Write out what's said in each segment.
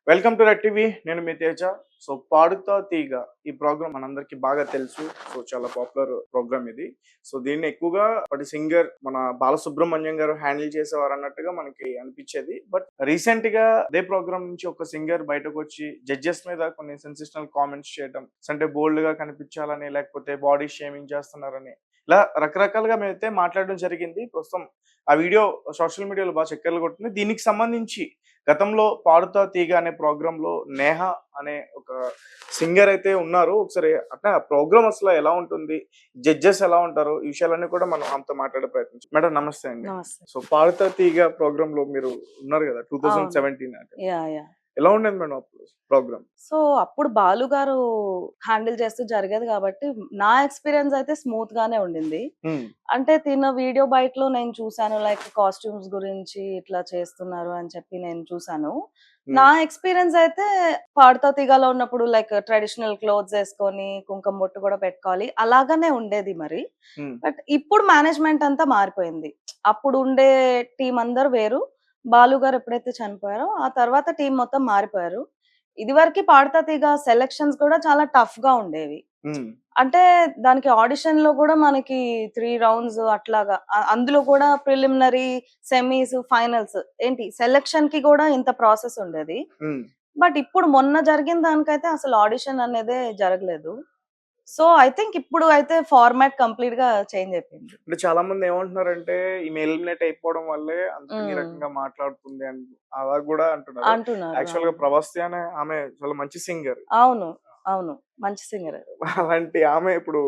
Welcome to red TV. నేను మీ Teja. So పాడుతా తీగ ఈ ప్రోగ్రామ్ మనందరికి బాగా తెలుసు. సో చాలా పాపులర్ ప్రోగ్రామ్ ఇది. సో దీన్ని ఎక్కువగా ఒకటి సింగర్ మన బాలసుబ్రహ్మణ్యం గారు హ్యాండిల్ చేసేవారు అన్నట్టుగా మనకి అనిపించేది. బట్ రీసెంట్ గా అదే ప్రోగ్రామ్ నుంచి ఒక సింగర్ బయటకు వచ్చి జడ్జెస్ మీద కొన్ని సెన్సేషనల్ కామెంట్స్ చేయడం, అంటే బోల్డ్ గా కనిపించాలని లేకపోతే బాడీ షేమింగ్ చేస్తున్నారని ఇలా రకరకాలుగా మేమైతే మాట్లాడడం జరిగింది. ప్రస్తుతం ఆ వీడియో సోషల్ మీడియాలో బాగా చక్కర్లు కొట్టింది. దీనికి సంబంధించి గతంలో పాడుతా తీగ అనే ప్రోగ్రామ్ లో నేహ అనే ఒక సింగర్ అయితే ఉన్నారు. ఒకసారి అంటే ఆ ప్రోగ్రామ్ అసలు ఎలా ఉంటుంది, జడ్జెస్ ఎలా ఉంటారు, ఈ విషయాలన్నీ కూడా మనం ఆమెతో మాట్లాడే ప్రయత్నించాం. మేడం నమస్తే అండి. నమస్తే. సో పాడుతా తీగ ప్రోగ్రామ్ లో మీరు ఉన్నారు కదా అవును. 2017 యాహ్! యాహ్! ఎలా ఉండేది మేడం అప్పుడు ప్రోగ్రామ్? సో, అప్పుడు బాలు గారు హ్యాండిల్ చేస్తూ జరిగేది గాబట్టి, నా ఎక్స్‌పీరియన్స్ అయితే స్మూత్ గానే ఉండింది. అంటే తిన వీడియో బైట్‌లో నేను చూసాను. లైక్ కాస్ట్యూమ్స్ గురించి ఇట్లా చేస్తున్నారు అని చెప్పి నేను చూసాను. నా ఎక్స్‌పీరియన్స్ అయితే పాడుతా తీగలో ఉన్నప్పుడు లైక్ ట్రెడిషనల్ క్లోత్స్ ఏసుకొని, కుంకుమ బొట్టు కూడా పెట్టుకోవాలి. అలాగానే ఉండేది మరి. బట్ ఇప్పుడు మేనేజ్‌మెంట్ అంతా మారిపోయింది. అప్పుడు ఉండే టీమ్ అందరూ వేరు. బాలు గారు ఎప్పుడైతే చనిపోయారో, ఆ తర్వాత టీమ్ మొత్తం మారిపోయారు. ఇదివరకి పాడతా తీగ సెలక్షన్స్ కూడా చాలా టఫ్‌గా ఉండేవి. అంటే దానికి ఆడిషన్‌లో గూడా మనకి 3 రౌండ్స్ అట్లాగా. అందులో కూడా ప్రిలిమినరీ, సెమీస్, ఫైనల్స్ ఏంటి సెలక్షన్‌కి గూడా ఇంత ప్రాసెస్ ఉండేది. బట్ ఇప్పుడు మొన్న జరిగిన దానికైతే అసలు ఆడిషన్ అనేదే జరగలేదు. సో, ఐ థింక్ ఇప్పుడు అయితే ఫార్మాట్ కంప్లీట్‌గా చేంజ్ అయిపోయింది. అంటే చాలా మంది ఏమంటున్నారంటే ఈమె ఎలిమినేట్ అయిపోవడం వల్లే అందుకని ఈ రకంగా మాట్లాడుతుంది అని అలా కూడా అంటున్నారు. అంటున్నారు. యాక్చువల్ గా ప్రభాస్తి అనే ఆమె చాలా మంచి సింగర్. అవును. అవును. మంచి సింగరే. అలాంటి ఆమె ఇప్పుడు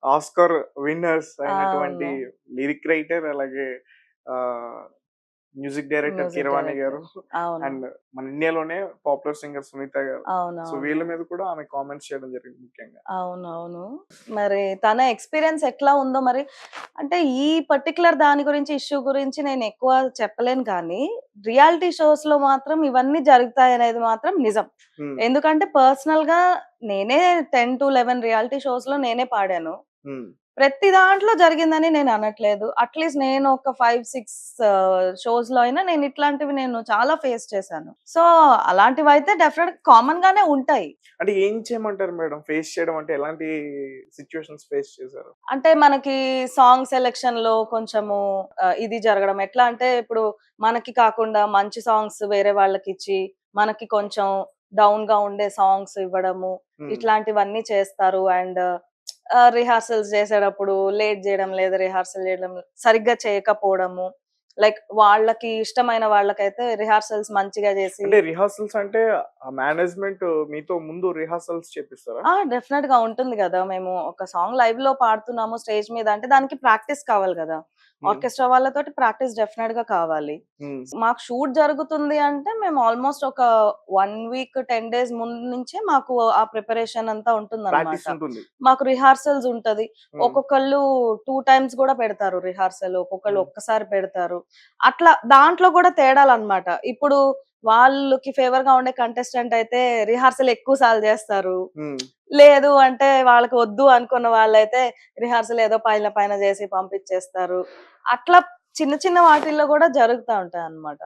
ఆస్కార్ విన్నర్స్ అయినటువంటి అవును. లిరిక్ రైటర్, అలాగే ఆహ్, మ్యూజిక్ డైరెక్టర్ మ్యూజిక్ కీరవాణి గారు డైరెక్టర్. అవును. అండ్ మన ఇండియాలోనే పాపులర్ సింగర్ సునీత గారు. సో వీళ్ళ అవునవును. మీద కూడా ఆమె కామెంట్స్ చేయడం జరిగింది ముఖ్యంగా. అవునవును. మరి తన ఎక్స్‌పీరియన్స్ ఎట్లా ఉందో మరి అంటే ఈ పర్టిక్యులర్ దాని గురించి ఇష్యూ గురించి నేనెక్కువ చెప్పలేను కానీ, రియాలిటీ షోస్‌లో మాత్రం ఇవన్నీ జరుగుతాయనేది మాత్రం నిజం. హ్మ్. ఎందుకంటే పర్సనల్‌గా నేనే 10-11 రియాలిటీ షోస్‌లో నేనే పాడాను. హ్మ్. ప్రతి దాంట్లో జరిగిందని నేను అనట్లేదు. అట్‌లీస్ట్ నేను ఒక 5, 6 షోస్‌లో అయినా నేను ఇట్లాంటివి నేను చాలా ఫేస్ చేశాను. సో, అలాంటివైతే డెఫినెట్‌గా కామన్ గానే ఉంటాయి. అంటే ఏం చేయమంటారు మేడం? ఫేస్ చేయడం అంటే ఎలాంటి సిట్యుయేషన్స్ ఫేస్ చేశారు? అంటే మనకి సాంగ్ సెలక్షన్‌లో కొంచెము ఇది జరగడం. ఎట్లా అంటే ఇప్పుడు మనకి కాకుండా మంచి సాంగ్స్ వేరే వాళ్ళకిచ్చి, మనకి కొంచెం డౌన్‌గా ఉండే సాంగ్స్ ఇవ్వడము. హ్మ్. ఇట్లాంటివన్నీ చేస్తారు. అండ్ రిహార్సల్స్ చేసేటప్పుడు లేట్ జేయడం, లేదా రిహార్సల్ చేయడం సరిగ్గా చేయకపోవడము. లైక్ వాళ్ళకి ఇష్టమైన వాళ్ళకైతే రిహార్సల్స్ మంచిగా జేసి అంటే రిహార్సల్స్ అంటే ఆ మేనేజ్‌మెంట్ మీతో ముందు రిహార్సల్స్ చేపిస్తారా? డెఫినెట్‌గా ఉంటుంది గదా! మేము ఒక సాంగ్ లైవ్‌లో పాడుతున్నాము స్టేజ్ మీద అంటే దానికి ప్రాక్టీస్ కావాలి గదా! హ్మ్. ఆర్కెస్ట్రా వాళ్ళతోటి ప్రాక్టీస్ డెఫినెట్‌గా కావాలి. హ్మ్. మాకు షూట్ జరుగుతుంది అంటే మేము ఆల్‌మోస్ట్ ఒక 1 వీక్, 10 డేస్ ముందు నుంచే మాకు ఆ ప్రిపరేషన్ అంతా ఉంటుందన్నమాట. ప్రాక్టీస్ ఉంటుంది. మాకు రిహార్సల్స్ ఉంటది. హ్మ్. ఒక్కొక్కళ్ళు 2 టైమ్స్ గూడా పెడతారు రిహార్సల్. ఒక్కొక్కళ్ళు హ్మ్. ఒక్కసారి పెడతారు. అట్లా దాంట్లో గూడా తేడాలన్నమాట. ఇప్పుడు వాళ్ళకి ఫేవర్‌గా ఉండే కంటెస్టెంట్ అయితే రిహార్సల్ ఎక్కువ సార్లు జేస్తారు. హ్మ్. లేదు అంటే వాళ్ళకి వద్దు అనుకున్న వాళ్ళైతే రిహార్సల్ ఏదో పైన పైన జేసి పంపించేస్తారు. అట్లా చిన్న చిన్న వాటిల్లో గూడా జరుగుతా ఉంటాయన్నమాట.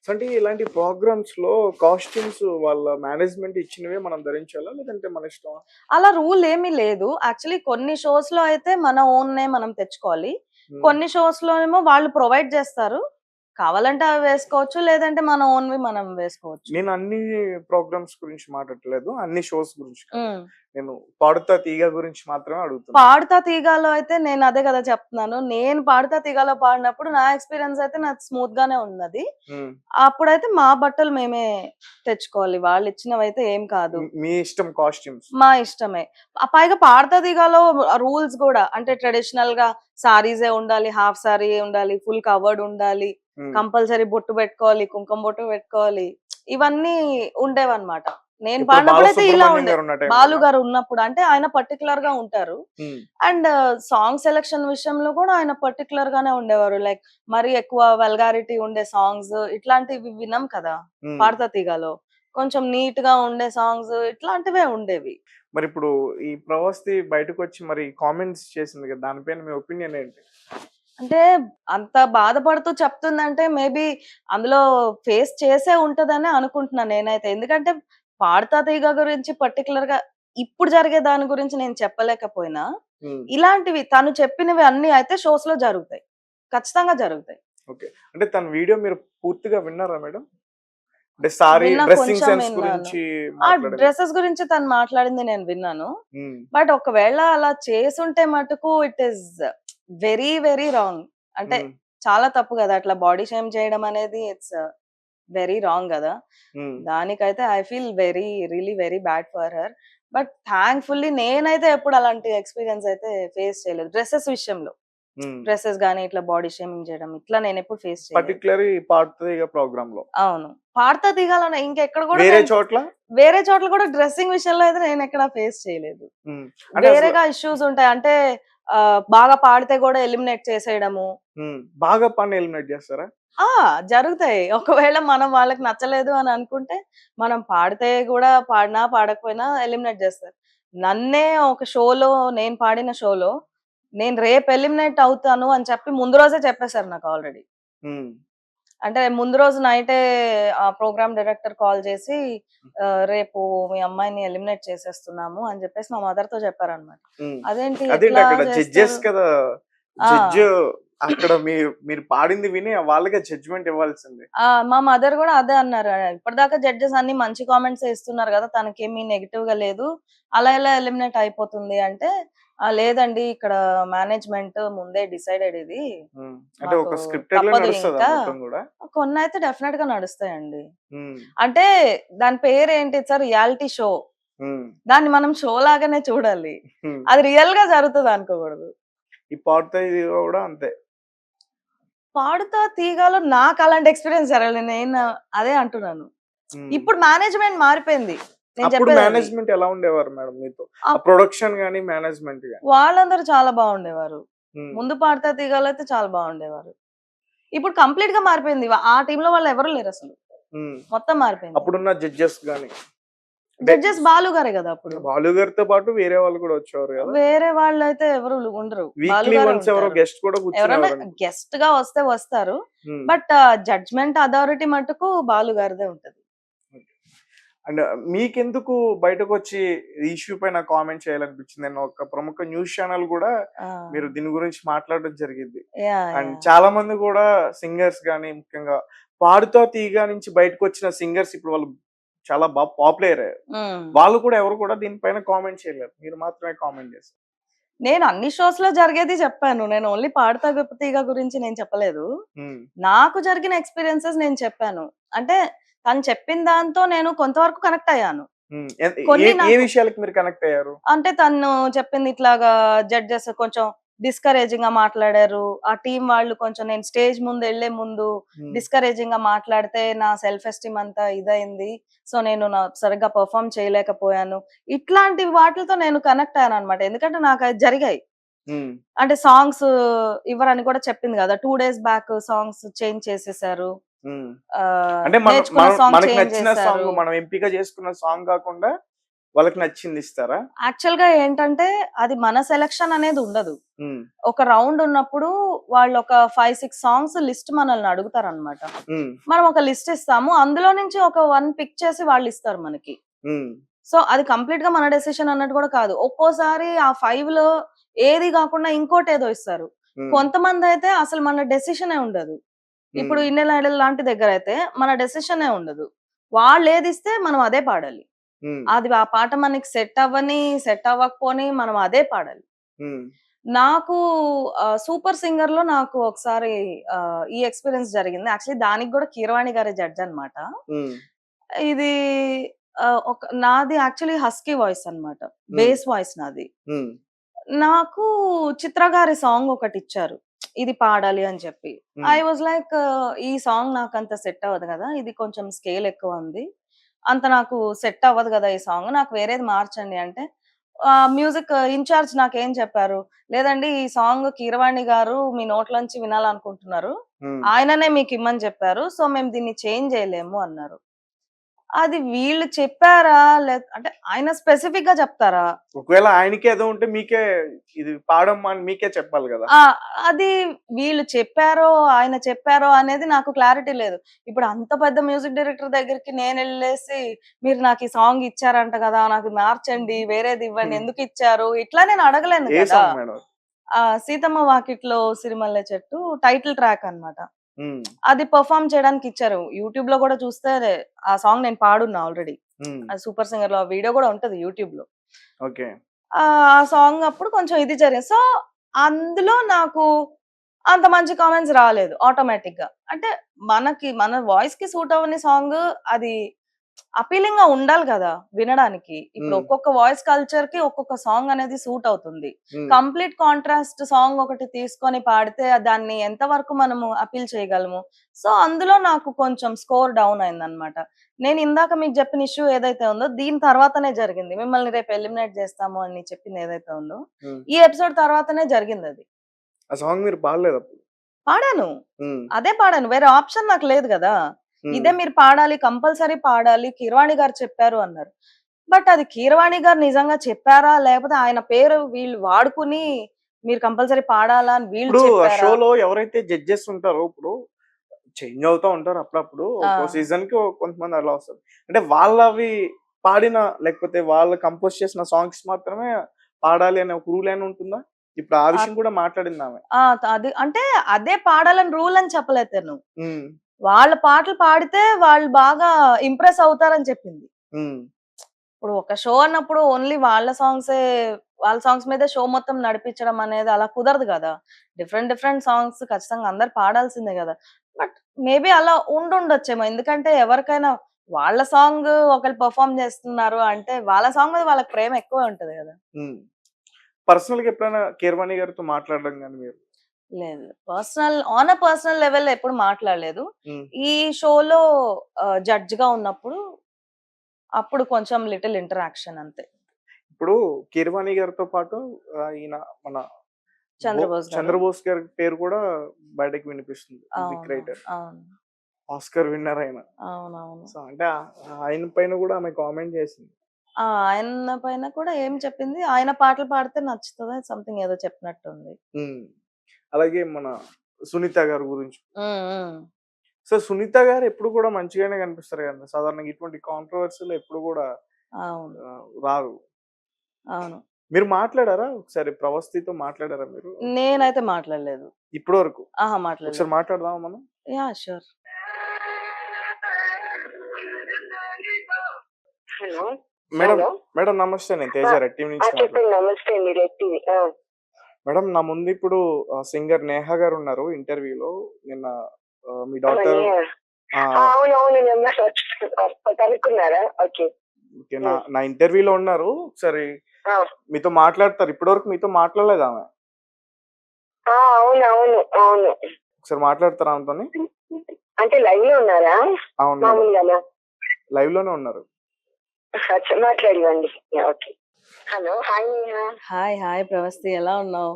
సో, అంటే ఇలాంటి ప్రోగ్రామ్స్‌లో కాస్ట్యూమ్స్ వాళ్ళ మేనేజ్‌మెంట్ ఇచ్చినవే మనం ధరించాలా? లేదంటే మన ఇష్టమా? అలా రూల్ ఏమీ లేదు. యాక్చువల్లీ కొన్ని షోస్‌లో అయితే మన ఓన్‌నే మనం తెచ్చుకోవాలి. హ్మ్. కొన్ని షోస్‌లో ఏమో వాళ్ళు ప్రొవైడ్ జేస్తారు. కావాలంటే అవి వేసుకోవచ్చు. లేదంటే మన ఓన్‌వి మనం వేసుకోవచ్చు. నేను అన్ని ప్రోగ్రామ్స్ గురించి మాట్లాడట్లేదు. అన్ని షోస్ గురించి కాదు. హ్మ్. నేను 'పాడుతా తీగ' గురించి మాత్రమే అడుగుతున్నా. 'పాడుతా తీగలో' అయితే నేనదే గదా చెప్తున్నాను. నేను 'పాడుతా తీగలో' పాడినప్పుడు నా ఎక్స్‌పీరియన్స్ అయితే నాది స్మూత్ గానే ఉన్నది. హ్మ్. అప్పుడైతే మా బట్టలు మేమే తెచ్చుకోవాలి. వాళ్ళిచ్చినవైతే ఏం కాదు. మీ ఇష్టం కాస్ట్యూమ్స్. మా ఇష్టమే. పైగా 'పాడుతా తీగలో' రూల్స్ గూడా అంటే ట్రెడిషనల్‌గా సారీసే ఉండాలి, హాఫ్ సారీయే ఉండాలి, ఫుల్ కవర్డ్ ఉండాలి, హ్మ్. కంపల్సరీ బొట్టు పెట్టుకోవాలి, కుంకుమ బొట్టు పెట్టుకోవాలి. ఇవన్నీ ఉండేవన్నమాట. నేను ఇప్పుడు పాడినప్పుడైతే ఇలా 'బాలసుబ్రహ్మణ్యం' ఉండేది. గారు ఉన్న బాలు టైంలోనా? గారు ఉన్నప్పుడు అంటే ఆయన పర్టిక్యులర్‌గా ఉంటారు. హ్మ్. అండ్ సాంగ్ సెలక్షన్ విషయంలో కూడా ఆయన పర్టిక్యులర్ గానే ఉండేవారు. లైక్ మరీ ఎక్కువ వల్గారిటీ ఉండే సాంగ్స్ ఇట్లాంటివి వినం కదా! హ్మ్. 'పాడుతా తీగలో'. కొంచెం నీట్‌గా ఉండే సాంగ్స్ ఇట్లాంటివే ఉండేవి. మరిప్పుడు ఈ 'ప్రవాస్‌ది' బయటకొచ్చి మరి కామెంట్స్ చేసింది కదా! దానిపైన మీ ఒపీనియన్ ఏంటి? అంటే అంత బాధపడుతూ చెప్తుందంటే మేబీ అందులో ఫేస్ చేసే ఉంటదనే అనుకుంటున్నాను నేనైతే. ఎందుకంటే 'పాడుతా తీగ' గురించి పర్టిక్యులర్‌గా ఇప్పుడు జరిగే దాని గురించి నేను చెప్పలేకపోయినా, హ్మ్. ఇలాంటివి తను చెప్పినవి అన్నీ అయితే షోస్‌లో జరుగుతాయి. ఖచ్చితంగా జరుగుతాయి. ఓకే. అంటే తన వీడియో మీరు పూర్తిగా విన్నారా మేడం? అంటే సారీ విన్నా, డ్రెస్సింగ్ కొంచెం సెన్స్ విన్నాను. గురించి ఆ మాట్లాడింది. డ్రెసెస్ గురించి తను మాట్లాడింది నేను విన్నాను. హ్మ్. బట్ ఒకవేళ అలా చేసుంటే మటుకు it is very, very wrong. అంటే హ్మ్. చాలా తప్పు గదా! అట్లా బాడీ షేమ్ చేయడం అనేది ఇట్స్ వెరీ రాంగ్ గదా! హ్మ్. దానికైతే I feel really very bad for her. But thankfully నేనైతే ఎప్పుడు అలాంటి ఎక్స్‌పీరియన్స్ అయితే ఫేస్ చేయలేదు. డ్రెసెస్ విషయంలో. హ్మ్. డ్రెసెస్ గాని ఇట్లా బాడీ షేమింగ్ చేయడం ఇట్లా నేనెప్పుడు ఫేస్ చేయలేదు. పర్టిక్యులర్‌గా ఈ 'పాడుతా తీగ' ప్రోగ్రామ్‌లో. అవును. పాడతా తీగలనే ఇంకెక్కడ గూడా వేరే నేను చోట్ల? వేరే చోట్ల గూడా డ్రెస్సింగ్ విషయంలో అయితే నేనెక్కడ ఫేస్ చేయలేదు. హ్మ్. అంటే అసలు వేరేగా ఇష్యూస్ ఉంటాయి. అంటే బాగా పాడితే గూడా ఎలిమినేట్ చేసేయడము. హ్మ్. బాగా పాడిన ఎలిమినేట్ జేస్తారా? ఆ! జరుగుతాయి. ఒకవేళ మనం వాళ్ళకి నచ్చలేదు అని అనుకుంటే, మనం పాడితే గూడా పాడినా, పాడకపోయినా ఎలిమినేట్ జేస్తారు. నన్నే ఒక షోలో నేను పాడిన షోలో, నేను రేపు ఎలిమినేట్ అవుతాను అని చెప్పి ముందు రోజే చెప్పేసారు నాకు ఆల్రెడీ. హ్మ్. అంటే ముందు రోజు నైటే ఆ ప్రోగ్రామ్ డైరెక్టర్ కాల్ చేసి "రేపు మీ అమ్మాయిని ఎలిమినేట్ చేసేస్తున్నాము" అని చెప్పేసి మా మదర్‌తో చెప్పారన్నమాట. హ్మ్. అదేంటి అదేంటి ఎట్లా అక్కడ జడ్జెస్ చేస్తారు? కదా! ఆ! జడ్జ్ అక్కడ మీరు పాడింది విని వాళ్ళకే జడ్జ్‌మెంట్ ఇవ్వాల్సింది. మా మదర్ గూడా అదే అన్నారు. "ఇప్పటిదాకా జడ్జెస్ అన్ని మంచి కామెంట్సే ఇస్తున్నారు గదా! తనకేమి నెగెటివ్‌గా లేదు. అలా ఎలా ఎలిమినేట్ అయిపోతుంది" అంటే, లేదండి ఇక్కడ మేనేజ్‌మెంట్ ముందే డిసైడెడ్ ఇది. హ్మ్. అంటే మాకు ఒక స్క్రిప్టెడ్‌లో తప్పదు నడుస్తదా ఇంకా." మొత్తం గూడా? కొన్నైతే డెఫినెట్‌గా నడుస్తాయండి. హ్మ్. అంటే దాని పేరేంటి సార్ రియాలిటీ షో. హ్మ్. దాన్ని మనం షో లాగానే చూడాలి. హ్మ్. అది రియల్‌గా జరుగుతది అనుకోకూడదు. ఈ 'పాడుతా తీగ' గూడా అంతే. పాడుతా తీగలో నాకలాంటి ఎక్స్‌పీరియన్స్ జరగలేదు. నేను అదే అంటున్నాను. హ్మ్. ఇప్పుడు మేనేజ్‌మెంట్ మారిపోయింది. నేను అప్పుడు చెప్పేదది. మేనేజ్‌మెంట్ ఎలా ఉండేవారు మేడం మీతో? ఆ అప్ ప్రొడక్షన్ గాని, మేనేజ్‌మెంట్ గాని? వాళ్ళందరూ చాలా బాగుండేవారు. హ్మ్. ముందు పాడుతా తీగలో అయితే చాలా బాగుండేవారు. ఇప్పుడు కంప్లీట్‌గా మారిపోయింది. ఆ టీమ్‌లో వాళ్ళెవరు లేరసలు. హ్మ్. మొత్తం మారిపోయింది. అప్పుడున్న జడ్జెస్ గాని, అంటే జడ్జెస్ బాలు గారే గదా! అప్పుడు. బాలు గారితో పాటు వేరే వాళ్ళు గూడా వచ్చేవారు గదా! వేరే వాళ్ళైతే ఎవరు ఉండరు. బాలు వీక్లీ గారే వన్స్ ఎవరో ఉంటారు. గెస్ట్ కూడా ఎవరన్నా కూర్చునేవారనుకుంటా. గెస్ట్‌గా వస్తే వస్తారు. హ్మ్. బట్ జడ్జ్‌మెంట్ అథారిటీ మట్టుకు బాలు గారిదే ఉంటది. అండ్ మీకెందుకు బయటకొచ్చి ఈ ఇష్యూ పైన కామెంట్ చేయాలనిపించింది? నేను ఒక ప్రముఖ న్యూస్ ఛానెల్ గూడా ఆ! మీరు దీని గురించి మాట్లాడడం జరిగిద్ది. యాహ్! And yeah! చాలా మంది గూడా సింగర్స్ గాని, ముఖ్యంగా 'పాడుతా తీగ' నుంచి బయటకొచ్చిన సింగర్స్ ఇప్పుడు వాళ్ళు చాలా పాపులర్ అయ్యారు. హ్మ్. వాళ్ళు కూడా ఎవరు కూడా దీనిపైన కామెంట్ చేయలేరు. మీరు మాత్రమే కామెంట్ చేశారు. నేను అన్ని షోస్‌లో జరిగేది చెప్పాను. నేను ఓన్లీ పాడుతా తీగ గురించి నేను చెప్పలేదు. హ్మ్. నాకు జరిగిన ఎక్స్‌పీరియన్సెస్ నేను చెప్పాను. అంటే తను చెప్పిన దాంతో నేను కొంతవరకు కనెక్ట్ అయ్యాను. హ్మ్. ఏ కొన్ని ఏ నాకు విషయాలకి మీరు కనెక్ట్ అయ్యారు? అంటే తను చెప్పింది ఇట్లాగా జడ్జెస్ కొంచెం డిస్కరేజింగ్‌గా మాట్లాడారు. ఆ టీమ్ వాళ్ళు కొంచెం నేను స్టేజ్ ముందెళ్ళే ముందు హ్మ్. డిస్కరేజింగ్‌గా మాట్లాడితే నా సెల్ఫ్ ఎస్టీమ్ అంతా ఇదయింది. సో, నేను సరిగ్గా పెర్ఫార్మ్ చేయలేకపోయాను. ఇట్లాంటి వాటిలతో నేను కనెక్ట్ అయ్యానన్నమాట. ఎందుకంటే నాకది జరిగాయి. హ్మ్. అంటే సాంగ్స్ ఇవ్వరని కూడా చెప్పింది గదా! 2 డేస్ బ్యాక్ సాంగ్స్ చేంజ్ చేసేసారు. హ్మ్. అంటే మనం నేర్చుకున్న మనం సాంగ్ మనకి చేంజ్ నచ్చిన చేశారు. సాంగ్ మనం ఎంపిక చేసుకున్న సాంగ్ కాకుండా వాళ్ళకి నచ్చింది ఇస్తారా? యాక్చువల్‌గా ఏంటంటే అది మన సెలక్షన్ అనేది ఉండదు. హ్మ్. ఒక రౌండ్ ఉన్నప్పుడు వాళ్ళొక 5, 6 సాంగ్స్ లిస్ట్ మనల్ని అడుగుతారనమాట. హ్మ్. మనం ఒక లిస్ట్ ఇస్తాము. అందులో నుంచి ఒక 1 పిక్ చేసి వాళ్ళిస్తారు మనకి. హ్మ్. సో, అది కంప్లీట్‌గా మన డెసిషన్ అన్నట్టు కూడా కాదు. ఒక్కోసారి ఆ 5లో ఏది గాకుండా ఇంకోటేదో ఇస్తారు. హ్మ్. కొంతమందయితే అసలు మన డెసిషనే ఉండదు. ఇప్పుడు హ్మ్. 'ఇండియన్ ఐడల్' లాంటి దగ్గరైతే మన డెసిషనే ఉండదు. వాళ్ళేదిస్తే మనం అదే పాడాలి. హ్మ్. అది ఆ పాట మనకి సెట్ అవ్వని, సెట్ అవ్వకపోని మనం అదే పాడాలి. హ్మ్. నాకు 'సూపర్ సింగర్‌లో' నాకు ఒకసారి ఈ ఎక్స్‌పీరియన్స్ జరిగింది. యాక్చువల్లీ దానికి గూడా కీరవాణి గారే జడ్జ్ అన్నమాట. హ్మ్. ఇది నాది యాక్చువల్లీ హస్కీ వాయిస్ అన్నమాట. హ్మ్. బేస్ వాయిస్ నాది. హ్మ్. నాకు చిత్ర గారి సాంగ్ ఒకటిచ్చారు. ఇది పాడాలి అని చెప్పి. ఐ హ్మ్. వాస్ లైక్ ఈ సాంగ్ నాకంత సెట్ అవ్వదు గదా! ఇది కొంచెం స్కేల్ ఎక్కువ ఉంది. అంత నాకు సెట్ అవ్వదు గదా! ఈ సాంగ్. నాకు వేరేది మార్చండి అంటే మ్యూజిక్ ఇన్‌చార్జ్ నాకేం చెప్పారు, లేదండి ఈ సాంగ్ కీరవాణి గారు మీ నోట్లోంచి వినాలనుకుంటున్నారు. హ్మ్. ఆయననే మీకిమ్మని చెప్పారు. సో, మేము దీన్ని చేంజ్ చేయలేము అన్నారు. అది వీళ్ళు చెప్పారా? అంటే ఆయన స్పెసిఫిక్‌గా చెప్తారా? ఒకవేళ ఆయనకే ఏదో ఉంటే మీకే ఇది పాడమ్మా అని మీకే చెప్పాలి గదా! ఆ! అది వీళ్ళు చెప్పారో, ఆయన చెప్పారో అనేది నాకు క్లారిటీ లేదు. ఇప్పుడు అంత పెద్ద మ్యూజిక్ డైరెక్టర్ దగ్గరికి నేనెళ్ళేసి, "మీరు నాకు ఈ సాంగ్ ఇచ్చారంట గదా! నాకు మార్చండి, వేరేది ఇవ్వండి. హ్మ్. ఎందుకిచ్చారు?" ఇట్లా నేను అడగలేను ఏ కదా! Song madam? 'సీతమ్మ వాకిట్లో సిరిమల్లె చెట్టు' టైటిల్ ట్రాక్ అన్నమాట. హ్మ్. అది పెర్ఫార్మ్ చేయడానికి ఇచ్చారు. యూట్యూబ్‌లో గూడా చూస్తే ఆ సాంగ్ నేను పాడున్నా ఆల్రెడీ. హ్మ్. అది 'సూపర్ సింగర్‌లో' ఆ వీడియో గూడా ఉంటది యూట్యూబ్‌లో. ఓకే. ఆ సాంగ్ అప్పుడు కొంచెం ఇది జరిగింది. సో, అందులో నాకు అంత మంచి కామెంట్స్ రాలేదు ఆటోమేటిక్‌గా. అంటే మన వాయిస్‌కి సూట్ అవ్వని సాంగ్ అది అపీలింగ్‌గా ఉండాలి గదా! వినడానికి. ఇప్పుడు హ్మ్. ఒక్కొక్క వాయిస్ కల్చర్‌కి ఒక్కొక్క సాంగ్ అనేది సూట్ అవుతుంది. హ్మ్. కంప్లీట్ కాంట్రాస్ట్ సాంగ్ ఒకటి తీసుకొని పాడితే దాన్ని ఎంత వరకు మనము అపీల్ చేయగలము. సో, అందులో నాకు కొంచెం స్కోర్ డౌన్ అయిందన్నమాట. నేను ఇందాక మీకు చెప్పిన ఇష్యూ ఏదైతే ఉందో దీని తర్వాతనే జరిగింది. మిమ్మల్ని రేపు ఎలిమినేట్ చేస్తాము అని చెప్పింది ఏదైతే ఉందో, హ్మ్. ఈ ఎపిసోడ్ తర్వాతనే జరిగిందది. ఆ సాంగ్ మీరు పాడలేదప్పుడు? పాడాను. హ్మ్. అదే పాడాను. వేరే ఆప్షన్ నాకు లేదు గదా! హ్మ్. ఇదే మీరు పాడాలి, కంపల్సరీ పాడాలి. కీరవాణి గారు చెప్పారు అన్నారు. బట్ అది కీరవాణి గారు నిజంగా చెప్పారా? లేకపోతే ఆయన పేరు వీళ్ళు వాడుకొని మీరు కంపల్సరీ పాడాలా అని వీళ్ళు ఇప్పుడు ఆ చెప్పారా? షోలో ఎవరైతే జడ్జెస్ ఉంటారో ఇప్పుడు చేంజ్ అవుతా ఉంటారు అప్పుడప్పుడు. ఆ! ఒక్కో సీజన్‌కి కొంతమంది అలా వస్తారు. అంటే వాళ్ళవి పాడిన లేకపోతే వాళ్ళు కంపోజ్ చేసిన సాంగ్స్ మాత్రమే పాడాలి అనే ఒక రూల్ ఏమైనా ఉంటుందా? ఇప్పుడు ఆ విషయం అత్ కూడా మాట్లాడిందామె. ఆ! అది అంటే అదే పాడాలని రూల్ అని చెప్పలేదు తను. హ్మ్. వాళ్ళ పాటలు పాడితే వాళ్ళు బాగా ఇంప్రెస్ అవుతారని చెప్పింది. హ్మ్. ఇప్పుడు ఒక షో అన్నప్పుడు ఓన్లీ వాళ్ళ సాంగ్స్ మీదే షో మొత్తం నడిపించడం అనేది అలా కుదరదు గదా! డిఫరెంట్ డిఫరెంట్ సాంగ్స్ ఖచ్చితంగా అందరూ పాడాల్సిందే గదా! బట్ మేబీ అలా ఉండుండొచ్చేమో. ఎందుకంటే ఎవరికైనా వాళ్ళ సాంగ్ ఒకళ్ళు పెర్ఫార్మ్ చేస్తున్నారు అంటే వాళ్ళ సాంగ్ మీద వాళ్ళకి ప్రేమ ఎక్కువే ఉంటది గదా! హ్మ్. పర్సనల్‌గా ఎప్పుడైనా కీరవాణి గారితో మాట్లాడడం గాని మీరు? లేదు. పర్సనల్ లెవెల్‌లో ఎప్పుడు మాట్లాడలేదు. హ్మ్. ఈ షోలో జడ్జ్‌గా ఉన్నప్పుడు అప్పుడు కొంచెం లిటిల్ ఇంటరాక్షన్ అంతే. ఇప్పుడు కీరవాణి గారితో పాటు ఈయన మన 'చంద్రబోస్' గారు. 'చంద్రబోస్' గారి పేరు కూడా బయటకి వినిపిస్తుంది. మ్యూజిక్ అవును. రైటర్. అవును. ఆస్కార్ విన్నర్ ఆయన. అవునవును. సో, అంటే ఆయన పైన గూడా ఆమె కామెంట్ చేసింది. ఆయన పైన కూడా ఏం చెప్పింది, ఆయన పాటలు పాడితే నచ్చుతది సంథింగ్ ఏదో చెప్పినట్టుంది. హ్మ్. అలాగే మన 'సునీత' గారి గురించి. హ్మ్. హ్మ్. సో, 'సునీత' గారు ఎప్పుడు కూడా మంచిగానే కనిపిస్తారు కదండీ. సాధారణంగా ఇటువంటి కాంట్రోవర్సీ‌లో ఎప్పుడు గూడా అవును. రారు. అవును. మీరు మాట్లాడారా? ఒకసారి 'ప్రవస్థితో' మాట్లాడారా మీరు? నేనైతే మాట్లాడలేదు. ఇప్పటి వరకు. ఆహా! ఒకసారి మాట్లాడలేదు. మాట్లాడదామా మనం? Yeah! Sure. Hello! Madam, hello! Madam నమస్తే. నేను ఆ! 'తేజ' రెడ్ టీవీ నుంచి చెప్పండి. నమస్తే అండి. Red TV. మేడం నా ముందు ఇప్పుడు సింగర్ 'నేహా' గారు ఉన్నారు ఇంటర్వ్యూలో. నిన్న మీ ఆ! డాటర్ నేహా. ఆహ్, అవునవును. నెంబర్ కనుక్కున్నారా? ఓకే. ఓకే. నా హ్మ్. నా ఇంటర్వ్యూలో ఉన్నారు. ఒకసారి ఆ! మీతో మాట్లాడతారు. ఇప్పటివరకు మీతో మాట్లాడలేదామె. ఆ! అవునవును. అవును. ఒకసారి మాట్లాడతారా ఆమెతోని? అంటే లైవ్‌లో ఉన్నారా? అవును మేడం. మామూలుగానా? లైవ్‌లోనే ఉన్నారు. అచ్చా! మాట్లాడివ్వండి. Yeah! Okay. Hello! Hi Neha. Hi. Hi Pravasti ఎలా ఉన్నావు?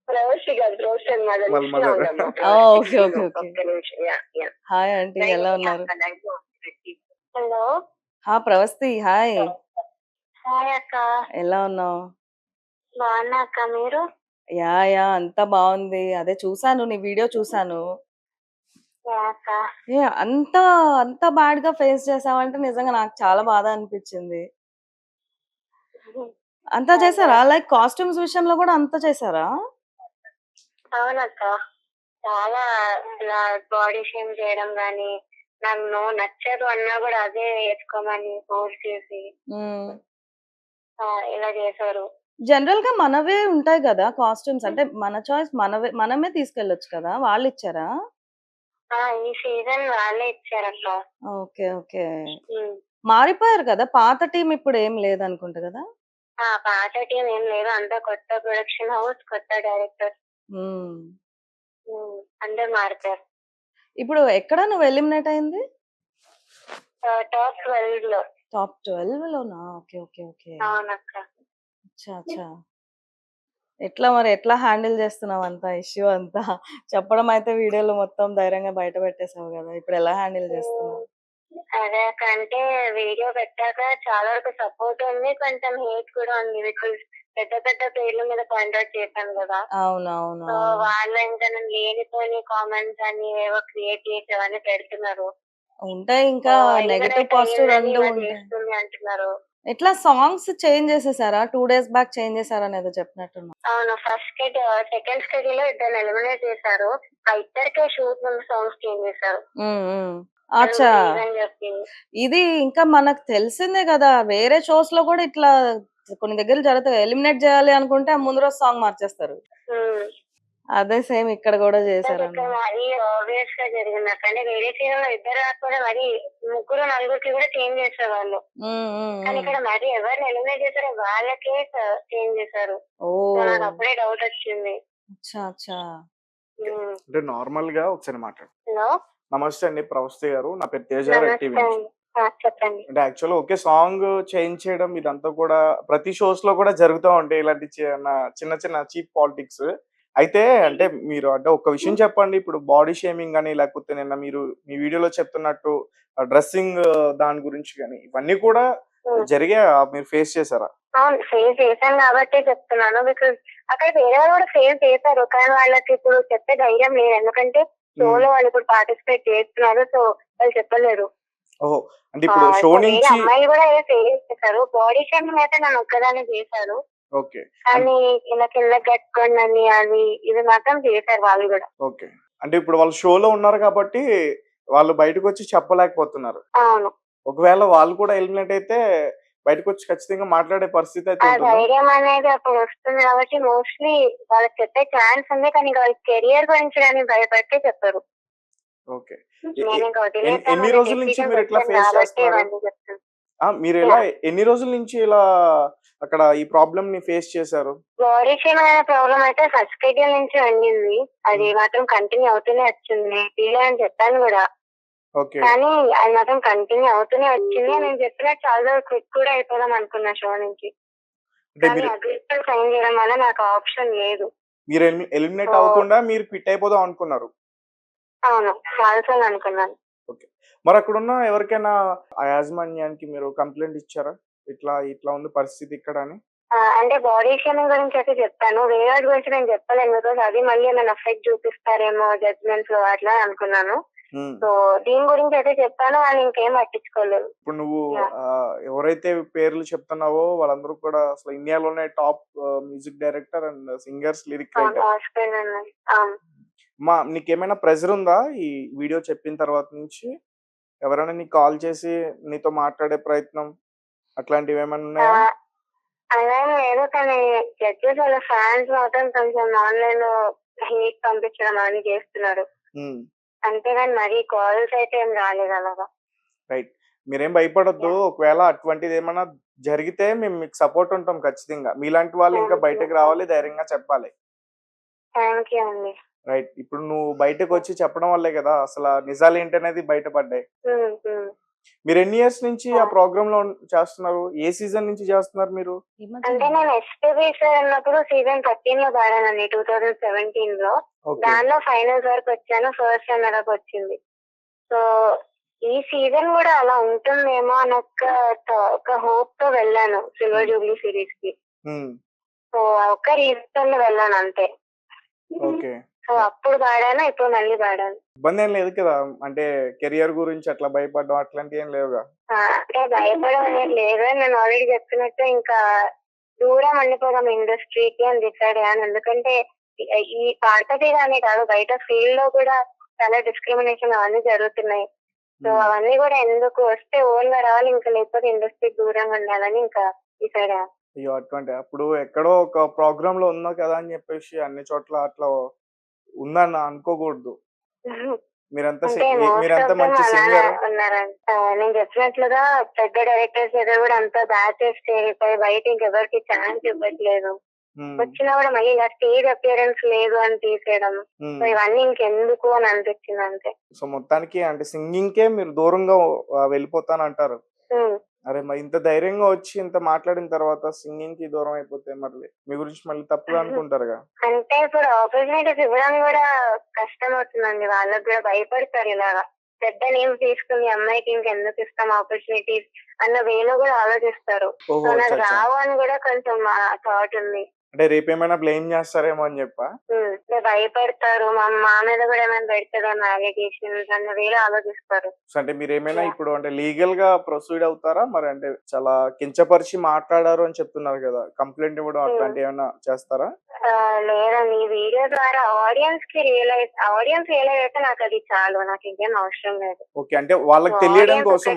ప్రవసి కాదు. ప్రవసి అని మదర్ వాళ్ళ లిస్ట్‌లో మదర్. ఉందమ్మా. ఓహ్! ప్రవసి. ఓకే. ఓకే. ఓకే. ఒక్క నిమిషం. యాహ్! యాహ్! హాయ్ ఆంటీ ఎలా లైవ్‌లోనే ఉన్నారు? అక్క లైవ్‌లో ఉంది red TV. Hello! Pravasthi hi. Hi అక్క. ఎలా ఉన్నావు? బాగున్నా అక్క. మీరు? యాహ్! అంతా బావుంది. అదే చూసాను నీ వీడియో చూసాను. యాహ్! అక్క. అంత అంత బ్యాడ్‌గా ఫేస్ చేసావంటే నిజంగా నాకు చాలా బాధ అనిపిచ్చింది. అంతా అదే. చేసారా? లైక్ కాస్ట్యూమ్స్ విషయంలో గూడా అంతా చేసారా? అవునక్క. చాలా ఇలా బాడీ షేమ్ చేయడం గాని, నన్ను నచ్చదు అన్నా గూడా అదే ఏసుకోమని ఫోర్స్ చేసి హ్మ్. ఇలా చేశారు. జనరల్‌గా మనవే ఉంటాయి గదా! కాస్ట్యూమ్స్ అంటే మన చాయిస్ మనమే తీసుకెళ్ళొచ్చు కదా! వాళ్ళిచ్చారా? ఈ సీజన్ వాళ్ళే ఇచ్చారక్క. ఓకే. ఓకే. హ్మ్. మారిపోయారు కదా! పాత టీమ్ ఇప్పుడేం లేదనుకుంటా గదా! పాత టీమ్ ఏం లేదు. అంతా కొత్త ప్రొడక్షన్ హౌస్, కొత్త డైరెక్టర్. హ్మ్. అందరూ మారిపోయారు. ఇప్పుడు ఎక్కడ నువ్వు ఎలిమినేట్ అయింది? టాప్ 12లో. టాప్ 12 లోనా? ఓకే. ఓకే. ఓకే. అవునక్క. అచ్చా! అచ్చా! ఎట్లా హ్యాండిల్ చేస్తున్నావు అంతా ఇష్యూ అంతా? చెప్పడం అయితే వీడియోలో మొత్తం ధైర్యంగా బయట పెట్టేసావు గదా! ఇప్పుడు ఎలా హ్యాండిల్ హ్మ్. చేస్తున్నావు? అదే అక్క, అంటే వీడియో పెట్టాక చాలా వరకు సపోర్ట్ ఉంది, కొంచెం హేట్ కూడా ఉంది. బికాస్ పెద్ద పెద్ద పేర్ల మీద పాయింట్ అవుట్ చేశాను కదా. అవునవును సో వాళ్ళు ఇంకా నన్ను లేనిపోని కామెంట్స్ అని ఏవో క్రియేట్ చేసి అవన్నీ పెడుతున్నారు. ఉంటాయి, ఇంకా నెగటివ్ పాజిటివ్ రెండు ఉంటాయి. చేస్తుంది అంటున్నారు. ఇట్లా సాంగ్స్ చేంజ్ చేసేసారా? 2 days బ్యాక్ చేంజ్ చేశారని ఏదో చెప్పినట్టున్నా. అవును, ఫస్ట్ సెకండ్ స్టడీ లో ఇద్దరు ఎలిమినేట్ చేశారు. ఆ ఇద్దరికే షూట్ ముందు సాంగ్స్ చేంజ్ చేశారు. అచ్చా, రీజన్ చెప్పి. ఇది ఇంకా మనకు తెలిసిందే కదా, వేరే షోస్ లో కూడా ఇట్లా కొన్ని దగ్గర జరుగుతాయి. ఎలిమినేట్ చేయాలి అనుకుంటే ఆ ముందు రోజు సాంగ్ మార్చేస్తారు. అదే సేమ్ ఇక్కడ కూడా చేశారు. మరీ ఆబ్వియస్ గా జరిగింది అక్కడ. వేరే సీజన్ లో ఇద్దరు కాకపోతే మరి ముగ్గురు నలుగురికి కూడా చేంజ్ చేశారు వాళ్ళు. కానీ ఇక్కడ మరి ఎవరిని ఎలిమినేట్ చేశారో వాళ్ళకే చేంజ్ చేశారు. నాకు అప్పుడే డౌట్ వచ్చింది. అంటే నార్మల్ గా ఒకసారి మాట్లాడు. హలో, నమస్తే అండి, ప్రవస్తి గారు. నా పేరు తేజ టీవీ. చెప్పండి. అంటే యాక్చువల్ ఒకే సాంగ్ చేంజ్ చేయడం ఇదంతా కూడా ప్రతి షోస్ లో కూడా జరుగుతూ ఉంటాయి ఇలాంటి చిన్న చిన్న చీప్ పాలిటిక్స్. అయితే అంటే మీరు అంటే ఒక విషయం చెప్పండి, ఇప్పుడు బాడీ షేమింగ్ కానీ లేకపోతే నిన్న మీరు మీ వీడియోలో చెప్తున్నట్టు డ్రెస్సింగ్ దాని గురించి కానీ ఇవన్నీ కూడా జరిగే మీరు ఫేస్ చేశారా? అవును, ఫేస్ చేశాను కాబట్టి చెప్తున్నాను. బికాస్ అక్కడ వేరే వాళ్ళు కూడా ఫేస్ చేశారు, కానీ వాళ్ళకి ఇప్పుడు చెప్పే ధైర్యం లేదు. ఎందుకంటే షోలో వాళ్ళు ఇప్పుడు పార్టిసిపేట్ చేస్తున్నారు, సో వాళ్ళు చెప్పలేరు. ఓహో, అంటే ఇప్పుడు షో నుంచి అమ్మాయిలు కూడా ఫేస్ చేశారు. బాడీ షేమింగ్ అయితే నన్ను ఒక్కదాన్ని చేశారు. ఓకే, కానీ ఇలా కింద కట్టుకోండి అది ఇది మాత్రం చేశారు వాళ్ళు కూడా. ఓకే, అంటే ఇప్పుడు వాళ్ళు షోలో ఉన్నారు కాబట్టి వాళ్ళు బయటకు వచ్చి చెప్పలేకపోతున్నారు. అవును, ఒకవేళ వాళ్ళు కూడా ఎలిమినేట్ అయితే బయటకు వచ్చి ఖచ్చితంగా మాట్లాడే పరిస్థితి అయితే ఉంటుంది. ధైర్యం అనేది అప్పుడు వస్తుంది కాబట్టి మోస్ట్లీ వాళ్ళకి చెప్పే ఛాన్స్ ఉంది, కానీ వాళ్ళ కెరియర్ గురించి కానీ భయపడితే చెప్పరు. ఓకే, ఎన్ని రోజుల నుంచి మీరు ఇట్లా ఫేస్ చేస్తున్నారు? మీరు ఎలా ఎన్ని రోజుల నుంచి ఇలా అక్కడ ఈ ప్రాబ్లం ని ఫేస్ చేశారు? బాడీ షేమింగ్ అనే ప్రాబ్లం అయితే ఫస్ట్ స్కెడ్యూల్ నుంచి వండింది. అది మాత్రం కంటిన్యూ అవుతూనే వచ్చింది. ఫీల్ అని చెప్పాను కూడా, కానీ అది మాత్రం కంటిన్యూ అవుతూనే వచ్చింది. నేను చెప్పినట్టు చాలా క్విక్ కూడా అయిపోదాం అనుకున్నా షో నుంచి, కానీ అగ్రిమెంట్ సైన్ చేయడం వల్ల నాకు ఆప్షన్ లేదు. మీరు ఎలిమినేట్ అవ్వకుండా మీరు క్విట్ అయిపోదాం అనుకున్నారు? అవును, చాలా అనుకున్నాను. ఓకే, మరి అక్కడ ఉన్న ఎవరికైనా ఆ యాజమాన్యానికి మీరు కంప్లైంట్ ఇచ్చారా, ఇట్లా ఇట్లా ఉంది పరిస్థితి ఇక్కడ అని? అంటే బాడీ షేమింగ్ గురించి అయితే చెప్పాను, వేరే గురించి నేను చెప్పలేను. బికాస్ అది మళ్ళీ ఏమైనా ఎఫెక్ట్ చూపిస్తారేమో జడ్జ్మెంట్స్ లో అట్లా అనుకున్నాను. సో దీని గురించి అయితే చెప్పాను, వాళ్ళు ఇంకేం పట్టించుకోలేదు. ఇప్పుడు నువ్వు ఎవరైతే పేర్లు చెప్తున్నావో వాళ్ళందరూ కూడా అసలు ఇండియాలోనే top music director and singers, lyric writer. నీకేమైనా ప్రెజర్ ఉందా ఈ వీడియో చెప్పిన తర్వాత నుంచి? ఎవరైనా నీకు కాల్ చేసి నీతో మాట్లాడే ప్రయత్నం అట్లాంటివి ఏమైనా ఉన్నాయా? అలా లేదు, కానీ జడ్జెస్ వాళ్ళ ఫ్యాన్స్ మాత్రం కొంచెం ఆన్లైన్ లో హేట్ పంపించడం అని చేస్తున్నారు. అంతేగాని మరి కాల్స్ అయితే ఏం రాలేదు అలాగా. రైట్, మీరేం భయపడొద్దు. ఒకవేళ అటువంటిది ఏమైనా జరిగితే మేము మీకు సపోర్ట్ ఉంటాం ఖచ్చితంగా. మీలాంటి వాళ్ళు ఇంకా బయటకు రావాలి, ధైర్యంగా చెప్పాలి. థ్యాంక్ యూ అండి. రైట్, ఇప్పుడు నువ్వు బయటకు వచ్చి చెప్పడం వల్లే కదా అసలు నిజాలు ఏంటనేది బయటపడ్డాయి. మీరు ఎన్ని ఇయర్స్ నుంచి ఆ ప్రోగ్రామ్ లో చేస్తున్నారు? ఏ సీజన్ నుంచి చేస్తున్నారు మీరు? అంటే నేను ఎస్పీబీ సార్ అన్నప్పుడు సీజన్ 13 లో పాడానండి, 2017 లో. దానిలో ఫైనల్స్ వరకు వచ్చాను, ఫస్ట్ రన్నర్ వచ్చింది. సో ఈ సీజన్ కూడా అలా ఉంటుందేమో అని ఒక హోప్ తో వెళ్ళాను సిల్వర్ జూబ్లీ సిరీస్ కి. సో ఒక్క రీజన్ లో వెళ్ళాను అంతే. సో అప్పుడు పాడాను, ఇప్పుడు మళ్ళీ పాడాను. ఇబ్బంది ఏం లేదు కదా, అంటే కెరియర్ గురించి అట్లా భయపడడం అట్లాంటివి ఏం లేవుగా? అంటే భయపడడం అనేది లేదు, నేను ఆల్రెడీ చెప్తున్నట్టు ఇంకా దూరం వెళ్ళిపోదాం ఇండస్ట్రీకి అని డిసైడ్ అయ్యాను. ఎందుకంటే ఈ పాడతీగానే కాదు, బయట ఫీల్డ్ లో కూడా చాలా డిస్క్రిమినేషన్ అవన్నీ జరుగుతున్నాయి. సో అవన్నీ కూడా ఎందుకు, వస్తే ఓన్ గా రావాలి, ఇంకా లేకపోతే ఇండస్ట్రీకి దూరంగా ఉండాలని ఇంకా డిసైడ్ అయ్యాను. అయ్యో, అటువంటి అప్పుడు ఎక్కడో ఒక ప్రోగ్రామ్ లో ఉన్నా కదా అని చెప్పేసి అన్ని చోట్ల అట్లా ఉందన్న అనుకోకూడదు. మీరంతా మంచి సింగర్ నేను చెప్పినట్లుగా పెద్ద డైరెక్టర్స్ దగ్గర కూడా అంతా బ్యాచెస్ చేరిపోయి బయట ఇంకెవరికి ఛాన్స్ ఇవ్వట్లేదు. వచ్చినా కూడా మళ్ళీ ఇలా స్టేజ్ అపియరెన్స్ లేదు అని తీసేయడం, ఇవన్నీ ఇంకెందుకు అని అనిపించింది అంతే. సో మొత్తానికి అంటే సింగింగ్ కే మీరు దూరంగా వెళ్ళిపోతానంటారు. అరే మరి ఇంత ధైర్యంగా వచ్చి ఇంత మాట్లాడిన తర్వాత సింగింగ్ కి దూరం అయిపోతే మరి మీ గురించి మళ్ళీ తప్పుగా అనుకుంటారుగా? అంటే ఇప్పుడు ఆపర్చునిటీస్ ఇవ్వడం కూడా కష్టం అవుతుందండి, వాళ్ళకి కూడా భయపడతారు ఇలాగా. పెద్ద నేమ్ తీసుకుని ఈ అమ్మాయికి ఇంకెందుకు ఇస్తాం ఆపర్చునిటీస్ అన్న వేలో కూడా ఆలోచిస్తారు. ఓహో సో అచ్చా నాకు అచ్చా. రావు అని కూడా కొంచెం థాట్ ఉంది. అంటే రేపేమైనా బ్లేమ్ చేస్తారేమో అని చెప్పా. భయపడతారు, మా మీద కూడా ఏమైనా పెడతారేమో అలిగేషన్స్ అన్న వేలో ఆలోచిస్తారు. సో అంటే మీరు ఏమైనా Yeah. ఇప్పుడు అంటే లీగల్ గా ప్రొసీడ్ అవుతారా మరి? అంటే చాలా కించపరిచి మాట్లాడారు అని చెప్తున్నారు కదా, కంప్లైంట్ ఇవ్వడం అట్లాంటి ఏమైనా చేస్తారా? లేదండి, ఈ వీడియో ద్వారా ఆడియన్స్ రియలైజ్ అయితే నాకు అది చాలు, నాకు ఇంకేం అవసరం లేదు. ఓకే, అంటే వాళ్ళకి తెలియడం కోసం,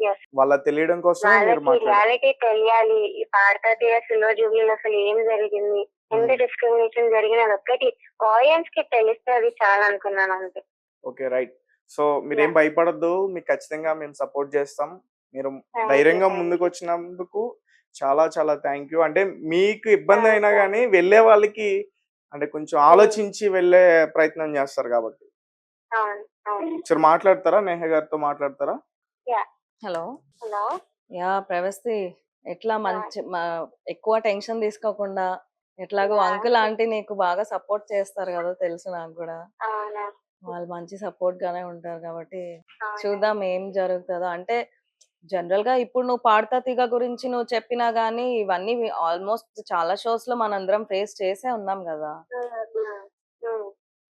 Yes. వాళ్ళకి తెలియడం కోసమే మీరు వాళ్ళకి మాట్లాడారు. రియాలిటీ తెలియాలి. ఈ పాడతాతీయ సిల్వర్ జూబ్లీలో అసలు ఏం జరిగింది, ఎంత డిస్క్రిమినేషన్ జరిగినది ఒక్కటి ఆడియన్స్ కి తెలిస్తే అది చాలా అనుకున్నాను అంతే. Okay right. సో మీరేం భయపడద్దు, మీకు ఖచ్చితంగా మేము సపోర్ట్ చేస్తాం. మీరు Thank you, ధైర్యంగా thank ముందుకు you. వచ్చినందుకు చాలా చాలా థ్యాంక్ యూ. అంటే మీకు ఇబ్బంది అయినా కానీ వెళ్ళే వాళ్ళకి అంటే కొంచెం ఆలోచించి వెళ్ళే ప్రయత్నం చేస్తారు కాబట్టి. అవును అవును. ఒకసారి మాట్లాడతారా, నేహ గారితో మాట్లాడతారా? హలో. హలో. యా ప్రవస్తి, ఎట్లా మంచి ఎక్కువ టెన్షన్ తీసుకోకుండా ఎట్లాగో Yeah. అంకుల్ ఆంటీ నీకు బాగా సపోర్ట్ చేస్తారు కదా, తెలుసు నాకు కూడా. అవునా. వాళ్ళు మంచి సపోర్ట్ గానే ఉంటారు కాబట్టి అవునా. చూద్దాం ఏం జరుగుతుందో. అంటే జనరల్ గా ఇప్పుడు నువ్వు పాడతా తీగ గురించి నువ్వు చెప్పినా గానీ ఇవన్నీ ఆల్మోస్ట్ చాలా షోస్ లో మనందరం ఫేస్ చేసే ఉన్నాం కదా.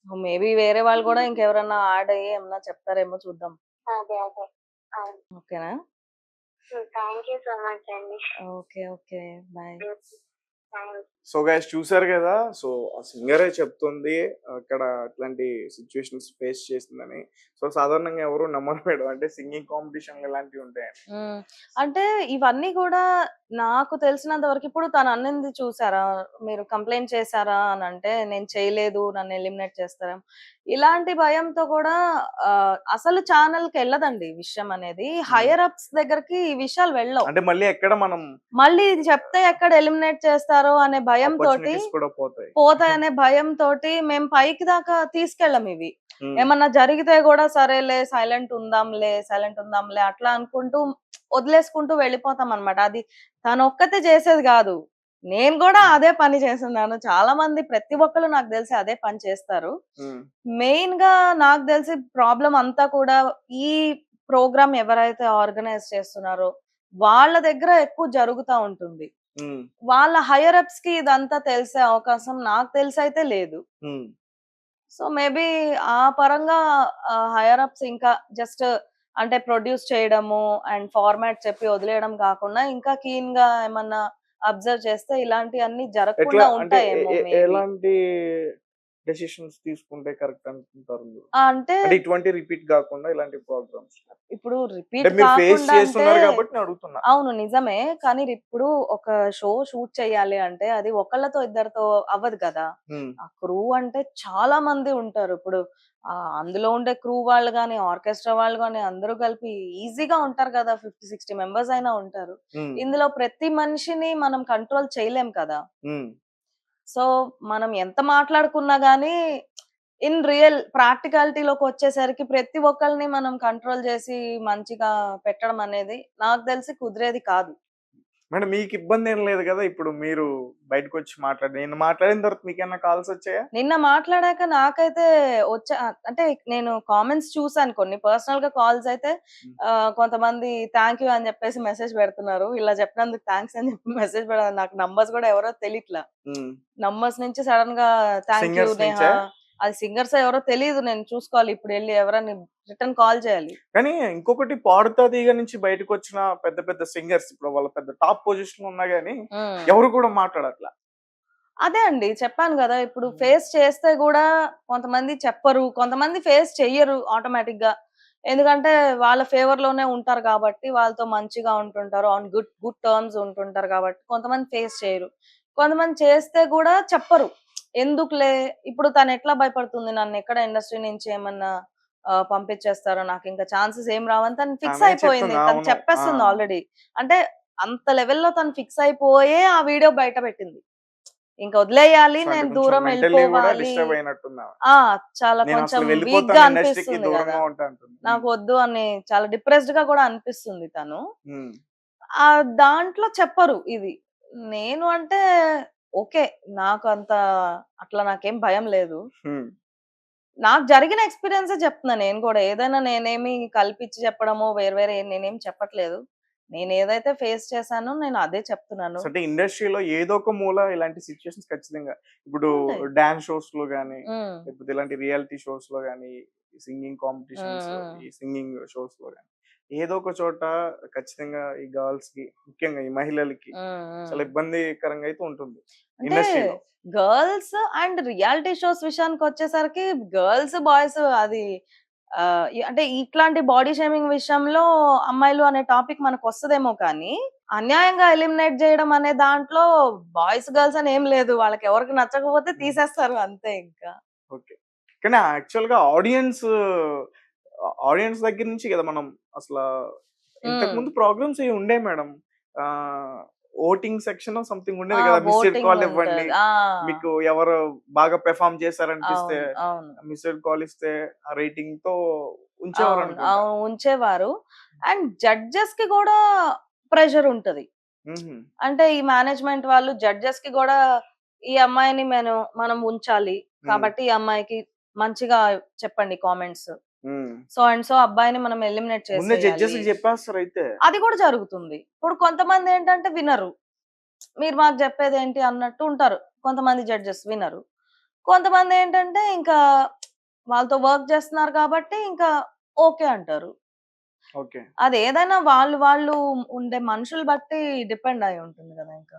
మేబీ వేరే వాళ్ళు కూడా ఇంకెవరన్నా యాడ్ అయ్యి ఏమన్నా చెప్తారేమో, చూద్దాం. అదే అదే. అవును. ఓకేనా? థ్యాంక్ యూ సో మచ్ అండి. Okay okay, bye. So guys చూసారు కదా, సో ఆ సింగరే చెప్తుంది అక్కడ అట్లాంటి సిచ్యువేషన్స్ ఫేస్ చేసిందని. సో సాధారణంగా ఎవరు నమ్మరు మేడం, అంటే సింగింగ్ కాంపిటీషన్ ఇలాంటివి ఉంటాయి. అంటే ఇవన్నీ కూడా నాకు తెలిసినంత వరకు ఇప్పుడు తను అన్నింది చూసారా, మీరు కంప్లైంట్ చేశారా అని అంటే నేను చేయలేదు, నన్ను ఎలిమినేట్ చేస్తారా, ఇలాంటి భయంతో కూడా అసలు ఛానల్ కి వెళ్ళదండి విషయం అనేది. హైయర్ అప్స్ దగ్గరికి ఈ విషయాలు వెళ్ళవు. అంటే మళ్ళీ ఎక్కడ మనం మళ్ళీ ఇది చెప్తే ఎక్కడ ఎలిమినేట్ చేస్తారో అనే భయంతో opportunities కూడా పోతాయి. పోతాయనే భయంతో మేము పైకి దాకా తీసుకెళ్ళం ఇవి. ఏమన్నా జరిగితే కూడా సరేలే సైలెంట్ ఉందాంలే అట్లా అనుకుంటూ వదిలేసుకుంటూ వెళ్ళిపోతాం అన్నమాట. అది తను ఒక్కతే చేసేది కాదు, నేను కూడా అదే పని చేస్తున్నాను. చాలా మంది ప్రతి ఒక్కరు నాకు తెలిసి అదే పని చేస్తారు. మెయిన్ గా నాకు తెలిసి ప్రాబ్లం అంతా కూడా ఈ ప్రోగ్రామ్ ఎవరైతే ఆర్గనైజ్ చేస్తున్నారో వాళ్ళ దగ్గర ఎక్కువ జరుగుతూ ఉంటుంది. వాళ్ళ హైయర్ అప్స్ కి ఇదంతా తెలిసే అవకాశం నాకు తెలిసి అయితే లేదు. సో మేబీ ఆ పరంగా హైయర్ అప్స్ ఇంకా జస్ట్ అంటే ప్రొడ్యూస్ చేయడము అండ్ ఫార్మాట్ చెప్పి వదిలేయడం కాకుండా ఇంకా కీన్ గా ఏమన్నా అబ్జర్వ్ చేస్తే ఇలాంటివన్నీ జరగకుండా ఉంటాయేమో. ఎలాంటి డెసిషన్స్ తీసుకుంటే కరెక్ట్ అనుకుంటారు మీరు? అంటే ఇటువంటి రిపీట్ కాకుండా ఇలాంటి ప్రోగ్రామ్స్ ఇప్పుడు రిపీట్ మీరు ఫేస్ కాకుండా చేస్తున్నారు కాబట్టి నేను అడుగుతున్నా. అవును నిజమే, కానీ ఇప్పుడు ఒక షో షూట్ చేయాలి అంటే అది ఒకళ్ళతో ఇద్దరితో అవ్వదు కదా. ఆ క్రూ అంటే చాలా మంది ఉంటారు. ఇప్పుడు అందులో ఉండే క్రూ వాళ్ళు గానీ ఆర్కెస్ట్రా వాళ్ళు గానీ అందరూ కలిపి ఈజీగా ఉంటారు కదా, 50-60 మెంబర్స్ అయినా ఉంటారు. ఇందులో ప్రతి మనిషిని మనం కంట్రోల్ చేయలేం కదా. సో మనం ఎంత మాట్లాడుకున్నా గానీ ఇన్ రియల్ ప్రాక్టికాలిటీలోకి వచ్చేసరికి ప్రతి ఒక్కరిని మనం కంట్రోల్ చేసి మంచిగా పెట్టడం అనేది నాకు తెలిసి కుదిరేది కాదు. మేడం మీకు ఇబ్బంది ఏం లేదు కదా? ఇప్పుడు మీరు బయటకు వచ్చి నేను మాట్లాడిన తర్వాత మీకు ఏమైనా కాల్స్ వచ్చాయా? నిన్న మాట్లాడాక నాకైతే వచ్చా, అంటే నేను కామెంట్స్ చూసాను కొన్ని పర్సనల్ గా కాల్స్ అయితే. కొంతమంది థ్యాంక్ యూ అని చెప్పేసి మెసేజ్ పెడుతున్నారు, ఇలా చెప్పినందుకు థ్యాంక్స్ అని చెప్పి మెసేజ్ పెడతారు. నాకు నంబర్స్ కూడా ఎవరో తెలియట్లా. నంబర్స్ నుంచి సడన్ గా థ్యాంక్ యూ నేహా, అది సింగర్స్ ఎవరో తెలియదు, నేను చూసుకోవాలి ఇప్పుడు వెళ్ళి ఎవరైనా రిటర్న్ కాల్ చేయాలి. కానీ ఇంకొకటి పాడుతా తీగ నుంచి బయటకు వచ్చిన పెద్ద పెద్ద సింగర్స్ ఇప్పుడు వాళ్ళ పెద్ద టాప్ పొజిషన్ ఉన్నా గానీ ఎవరు కూడా మాట్లాడట్లా. అదే అండి చెప్పాను కదా, ఇప్పుడు ఫేస్ చేస్తే కూడా కొంతమంది చెప్పరు, కొంతమంది ఫేస్ చెయ్యరు ఆటోమేటిక్ గా. ఎందుకంటే వాళ్ళ ఫేవర్ లోనే ఉంటారు కాబట్టి, వాళ్ళతో మంచిగా ఉంటుంటారు, ఆన్ గుడ్ టర్మ్స్ ఉంటుంటారు కాబట్టి కొంతమంది ఫేస్ చేయరు. కొంతమంది చేస్తే కూడా చెప్పరు, ఎందుకులే ఇప్పుడు తను ఎట్లా భయపడుతుంది, నన్ను ఎక్కడ ఇండస్ట్రీ నుంచి ఏమన్నా పంపించేస్తారో, నాకు ఇంకా ఛాన్సెస్ ఏం రావని తను ఫిక్స్ అయిపోయింది. తను చెప్పేస్తుంది ఆల్రెడీ. అంటే అంత లెవెల్లో తను ఫిక్స్ అయిపోయే ఆ వీడియో బయట పెట్టింది. ఇంకా వదిలేయాలి, నేను దూరం వెళ్ళిపోవాలి, చాలా కొంచెం వీక్ గా అనిపిస్తుంది కదా, నాకు వద్దు అని చాలా డిప్రెస్డ్ గా కూడా అనిపిస్తుంది తను. ఆ దాంట్లో చెప్పరు ఇది. నేను అంటే ఓకే, నాకు అంత అట్లా నాకేం భయం లేదు. నాకు జరిగిన ఎక్స్పీరియన్సే చెప్తున్నా నేను కూడా. ఏదైనా నేనేమి కల్పించి చెప్పడమో వేరే నేనేం చెప్పట్లేదు. నేను ఏదైతే ఫేస్ చేశానో నేను అదే చెప్తున్నాను. అంటే ఇండస్ట్రీలో ఏదో ఒక మూల ఇలాంటి సిచ్యుయేషన్స్ ఖచ్చితంగా ఇప్పుడు ఉంటాయి. డాన్స్ షోస్ లో గానీ హ్మ్. లేకపోతే ఇలాంటి రియాలిటీ షోస్ లో గానీ సింగింగ్ కాంపిటీషన్స్ హ్మ్. ఈ సింగింగ్ షోస్ లో గానీ ఏదో ఒక చోట ఖచ్చితంగా ఈ గర్ల్స్ కి ముఖ్యంగా ఈ మహిళలకి చాలా హ్మ్. ఇబ్బందికరంగా అయితే ఉంటుంది అంటే ఇండస్ట్రీలో. గర్ల్స్ అండ్ రియాలిటీ షోస్ విషయానికొచ్చేసరికి గర్ల్స్, బాయ్స్ అది అంటే ఇట్లాంటి బాడీ షేమింగ్ విషయంలో అమ్మాయిలు అనే టాపిక్ మనకొస్తదేమో కానీ, అన్యాయంగా ఎలిమినేట్ జేయడం అనే దాంట్లో బాయ్స్, గర్ల్స్ అని ఏం లేదు. వాళ్ళకెవరికి నచ్చకపోతే తీసేస్తారు అంతే ఇంకా. ఓకే. కానీ యాక్చువల్ గా ఆడియన్స్ దగ్గర నుంచి కదా మనం అసలు ఇంతకు హ్మ్. ముందు ప్రోగ్రామ్స్ ఇవి ఉండే మేడం. ఆహ్, ఓటింగ్ సెక్షన్ సంథింగ్ ఆ! ఉండేది కదా! మిస్డ్ ఓటింగ్ కాల్ ఇవ్వండి. ఉంటది. ఆ! మీకు ఎవరు బాగా పెర్ఫార్మ్ చేశారనిపిస్తే అవును. అవును. మిస్డ్ కాల్ ఇస్తే ఆ రేటింగ్‌తో అవును. ఉంచేవారనుకుంటా. అవును. ఉంచేవారు. అండ్ జడ్జెస్‌కి గూడా ప్రెషర్ ఉంటది. హుహు. అంటే ఈ మేనేజ్‌మెంట్ వాళ్ళు జడ్జెస్‌కి గూడా ఈ అమ్మాయిని మనం ఉంచాలి. హ్మ్. కాబట్టి ఈ అమ్మాయికి మంచిగా చెప్పండి కామెంట్స్. హ్మ్. సో అండ్ సో అబ్బాయిని మనం ఎలిమినేట్ ముందే చేసేయాలి. జడ్జెస్‌కి చెప్పేస్తారైతే. అది కూడా జరుగుతుంది. ఇప్పుడు కొంతమందేంటంటే వినరు. మీరు మాకు జెప్పేదేంటి అన్నట్టు ఉంటారు. కొంతమంది జడ్జెస్ వినరు. కొంతమందేంటంటే ఇంకా వాళ్ళతో వర్క్ చేస్తున్నారు కాబట్టి ఇంకా ఓకే అంటారు. ఓకే. అదేదైనా వాళ్ళు ఉండే మనుషులు బట్టి డిపెండ్ అయి ఉంటుంది గదా! ఇంకా.